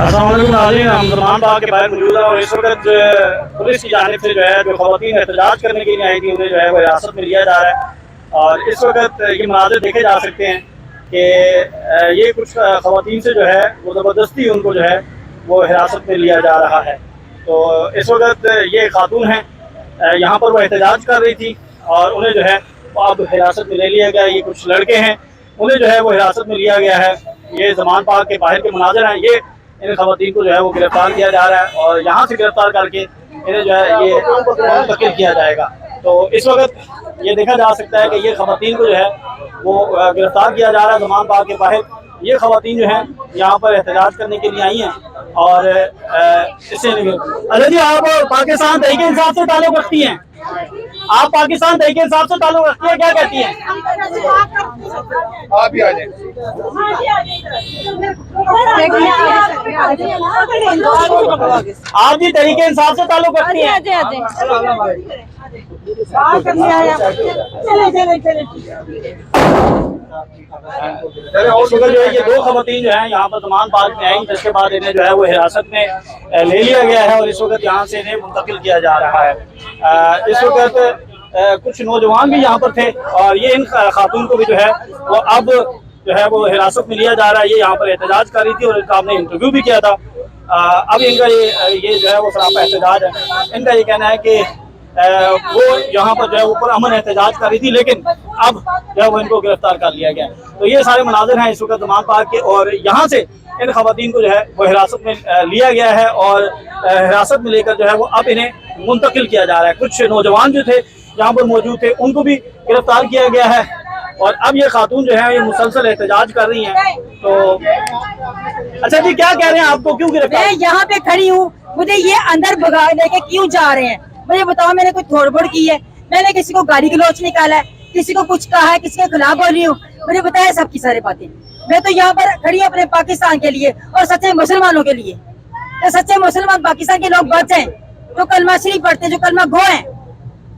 अस्सलाम वालेकुम नाज़रीन, हम सलमान बाग के बाहर मौजूद है और इस वक्त पुलिस की जानिब से जो है जो ख़वातीन एहतजाज करने के लिए आई थी उन्हें जो है वो हिरासत में लिया जा रहा है। और इस वक्त ये मनाज़िर देखे जा सकते हैं कि ये कुछ ख़वातीन से जो है वो ज़बरदस्ती उनको जो है वो हिरासत में लिया जा रहा है। तो इस वक्त ये खातून हैं, यहाँ पर वो एहतजाज कर रही थी और उन्हें जो है वो अब हिरासत में ले लिया गया। ये कुछ लड़के हैं, उन्हें जो है वो हिरासत में लिया गया है। ये ज़मान पार्क के बाहर के मनाज़िर हैं। ये इन ख़वातीन को जो है वो गिरफ्तार किया जा रहा है और यहाँ से गिरफ्तार करके इन्हें जो है ये मुंतकिल किया जाएगा। तो इस वक्त ये देखा जा सकता है कि ये ख़वातीन को जो है वो गिरफ्तार किया जा रहा है ज़मान पार्क के बाहर। ये ख़वातीन जो हैं यहाँ पर एहतजाज करने के लिए आई हैं और इससे अच्छा जी, आप पाकिस्तान तहरीक-ए-इंसाफ से ताल्लुक़ रखती हैं? आप पाकिस्तान तहरीक-ए-इंसाफ से ताल्लुक़ रखती हैं, क्या कहती हैं? आप भी आ जाए। आप भी तहरीक-ए-इंसाफ से ताल्लुक़ रखती हैं? जो है ये दो ख़वातीन जो है यहाँ पर ज़मान पार्क में आई, जिसके बाद इन्हें जो है वो हिरासत में ले लिया गया है और इस वक्त यहाँ से इन्हें मुंतकिल किया जा रहा है। इस वक्त कुछ नौजवान भी यहाँ पर थे और ये इन खातून को भी जो है वो अब जो है वो हिरासत में लिया जा रहा है। ये यहाँ पर एहतजाज कर रही थी और इनका हमने इंटरव्यू भी किया था। अब इनका ये जो है वो सरापा एहतजाज है। इनका ये कहना है कि वो यहाँ पर जो है ऊपर अमन एहतजाज कर रही थी, लेकिन अब जो है वो इनको गिरफ्तार कर लिया गया। तो ये सारे मनाज़िर हैं इस वक्त ज़मान पार्क के और यहाँ से इन ख़वातीन को जो है वो हिरासत में लिया गया है और हिरासत में लेकर जो है वो अब इन्हें मुंतकिल किया जा रहा है। कुछ नौजवान जो थे यहाँ पर मौजूद थे उनको भी गिरफ्तार किया गया है और अब ये खातून जो है ये मुसलसल एहतजाज कर रही हैं। तो अच्छा जी, क्या कह रहे हैं, आपको क्यों गिरफ्तार? मैं यहाँ पे खड़ी हूँ, मुझे ये अंदर भगा लेके क्यों जा रहे हैं? मुझे बताओ, मैंने कोई तोड़फोड़ की है? मैंने किसी को गाली गलौच निकाला है, किसी को कुछ कहा है, किसी के खिलाफ बोल रही हूँ? मुझे बताया सबकी सारी बातें। मैं तो यहाँ पर खड़ी हूँ अपने पाकिस्तान के लिए और सच्चे मुसलमानों के लिए। तो सच्चे मुसलमान पाकिस्तान के लोग बचें, जो कलमा शरीफ पढ़ते हैं, जो कलमा गो हैं,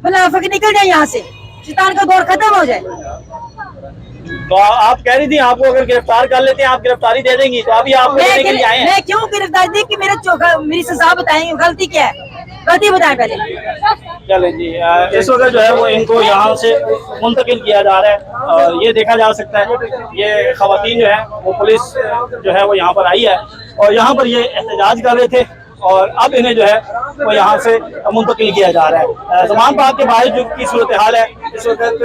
मुनाफिक निकल जाए यहाँ से, शैतान का दौर खत्म हो जाए। तो आप कह रही थी आपको अगर गिरफ्तार कर लेते हैं आप गिरफ्तारी दे देंगी, तो अभी आप लेने के लिए आए हैं? मैं क्यों गिरफ्तारी दी कि मेरी सजा बताएंगे, गलती क्या है, गलती बताएं पहले। चलें जी, इस वक्त जो है वो इनको यहाँ से मुंतकिल किया जा रहा है और ये देखा जा सकता है ये ख़वातीन जो है वो पुलिस जो है वो यहाँ पर आई है और यहाँ पर ये एहतजाज कर रहे थे और अब इन्हें जो है वो यहाँ से मुंतकिल किया जा रहा है। ज़मान पार्क के बाहर जो की सूरत हाल है इस वक्त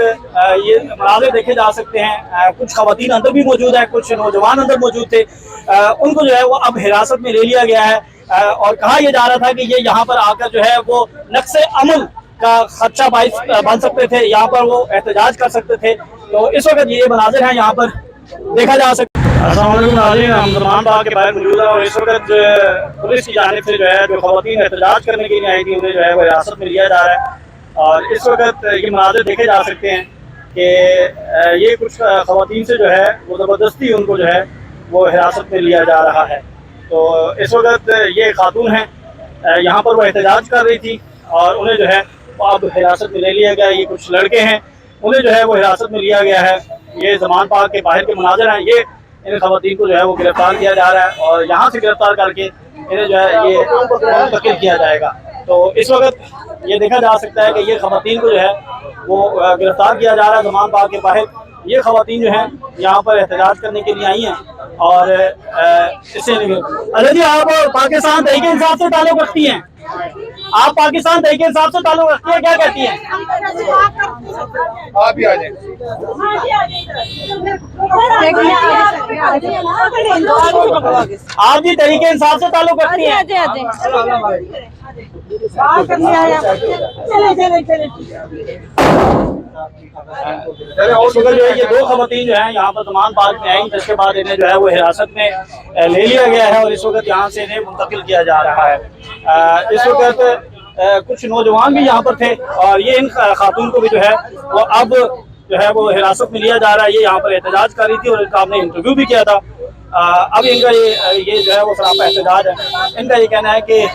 ये मनाज़िर देखे जा सकते हैं। कुछ ख़वातीन अंदर भी मौजूद है, कुछ नौजवान अंदर मौजूद थे, उनको जो है वो अब हिरासत में ले लिया गया है और कहा यह जा रहा था कि ये यहाँ पर आकर जो है वो नक्शे अमल का खदशा बाइस बन सकते थे, यहाँ पर वो एहतजाज कर सकते थे। तो इस वक्त ये मनाज़िर हैं यहाँ पर देखा जा सकता है। अस्सलाम वालेकुम नाज़रीन, हम ज़मान बाग के बाहर मौजूद है और इस वक्त पुलिस की जानिब से जो है जो ख़वातीन एहतजाज करने के लिए आई थी उन्हें जो है वो हिरासत में लिया जा रहा है और इस वक्त ये मनाज़िर देखे जा सकते हैं कि ये कुछ ख़वातीन से जो है वो ज़बरदस्ती उनको जो है वो हिरासत में लिया जा रहा है। तो इस वक्त ये खातून हैं, यहाँ पर वो एहतजाज कर रही थी और उन्हें जो है वो अब हिरासत में ले लिया गया। ये कुछ लड़के हैं, उन्हें जो है वो हिरासत में लिया गया है। ये ज़मान पार्क के बाहर के मनाज़िर हैं। ये इन ख़वातीन को जो है वो गिरफ्तार किया जा रहा है और यहाँ से गिरफ्तार करके इन्हें जो है ये मुंतकिल किया जाएगा। तो इस वक्त ये देखा जा सकता है कि ये ख़वातीन को जो है वो गिरफ्तार किया जा रहा है ज़मान पार्क के बाहर। ये ख़वातीन जो हैं यहाँ पर एहतजाज करने के लिए आई हैं और इससे अच्छा जी, आप पाकिस्तान तहरीक-ए-इंसाफ से ताल्लुक़ रखती हैं? आप पाकिस्तान तहरीक-ए-इंसाफ से ताल्लुक़ रखती हैं, क्या कहती हैं? आप भी आ जाए। आप भी तहरीक-ए-इंसाफ से ताल्लुक़ रखती हैं? जो है ये दो ख़वातीन जो है यहाँ पर ज़मान पार्क में आई, जिसके बाद इन्हें जो है वो हिरासत में ले लिया गया है और इस वक्त यहाँ से इन्हें मुंतकिल किया जा रहा है। इस वक्त कुछ नौजवान भी यहाँ पर थे और ये इन खातून को भी जो है वो अब जो है वो हिरासत में लिया जा रहा है। ये यहाँ पर एहतजाज कर रही थी और इनका हमने इंटरव्यू भी किया था। अब इनका ये जो है वो सरापा एहतजाज है। इनका ये कहना है कि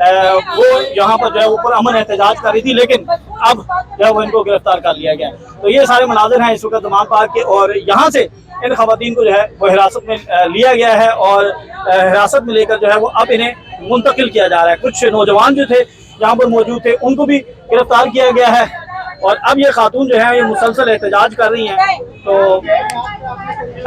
वो यहाँ पर जो है ऊपर अमन एहतजाज कर रही थी, लेकिन अब जो है वो इनको गिरफ्तार कर लिया गया। तो ये सारे मनाजिर हैं इस वक्त दमाम पार्क के, और यहाँ से इन खवातीन को जो है वो हिरासत में लिया गया है और हिरासत में लेकर जो है वो अब इन्हें मुंतकिल किया जा रहा है। कुछ नौजवान जो थे यहाँ पर मौजूद थे उनको भी गिरफ्तार किया गया है, और अब ये खातून जो है ये मुसलसल एहतजाज कर रही हैं। तो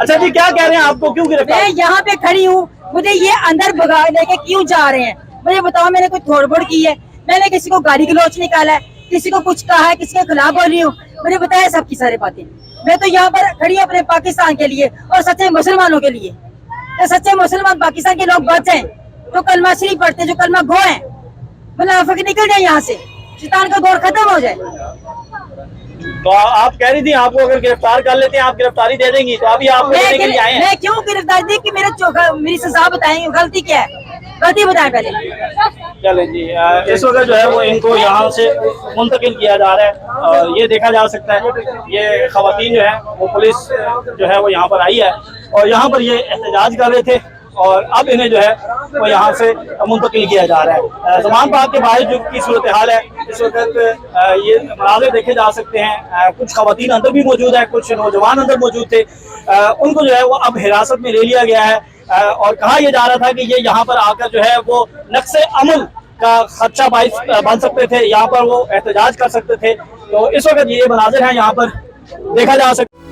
अच्छा जी, क्या कह रहे हैं, आपको क्यों गिरफ्तार? मैं यहाँ पे खड़ी हूँ, मुझे ये अंदर भगा लेके क्यों जा रहे हैं? मुझे बताओ, मैंने कोई तोड़फोड़ की है? मैंने किसी को गाली गलौच निकाला है, किसी को कुछ कहा है, किसी के खिलाफ बोल रही हूँ? मुझे बताया सबकी सारी बातें। मैं तो यहाँ पर खड़ी हूँ अपने पाकिस्तान के लिए और सच्चे मुसलमानों के लिए। तो सच्चे मुसलमान पाकिस्तान के लोग बचे हैं, जो कलमा शरीफ पढ़ते हैं, जो कलमा गो हैं, मुनाफिक निकल जाए यहाँ से, शैतान का दौर खत्म हो जाए। तो आप कह रही थी आपको अगर गिरफ्तार कर लेते हैं आप गिरफ्तारी दे देंगी, तो अभी आप लेने के लिए आए हैं। मैं क्यों गिरफ्तार दी कि मेरी सजा बताएं, गलती क्या है, गलती बताएं पहले। चलें जी, इस वक्त जो है वो इनको यहाँ से मुंतकिल किया जा रहा है, और ये देखा जा सकता है ये खवातीन जो है वो पुलिस जो है वो यहाँ पर आई है, और यहाँ पर ये एहतजाज कर रहे थे, और अब इन्हें जो है वो यहाँ से मुंतकिल किया जा रहा है। दमाम पार्क के बाहर जो की सूरत हाल है इस वक्त ये मनाज़िर देखे जा सकते हैं। कुछ खवातीन अंदर भी मौजूद है, कुछ नौजवान अंदर मौजूद थे, उनको जो है वो अब हिरासत में ले लिया गया है, और कहा यह जा रहा था कि ये यहाँ पर आकर जो है वो नक्शे अमल का खदशा बाइस बन सकते थे, यहाँ पर वो एहतजाज कर सकते थे। तो इस वक्त ये मनाज़िर हैं यहाँ पर देखा जा सकता है।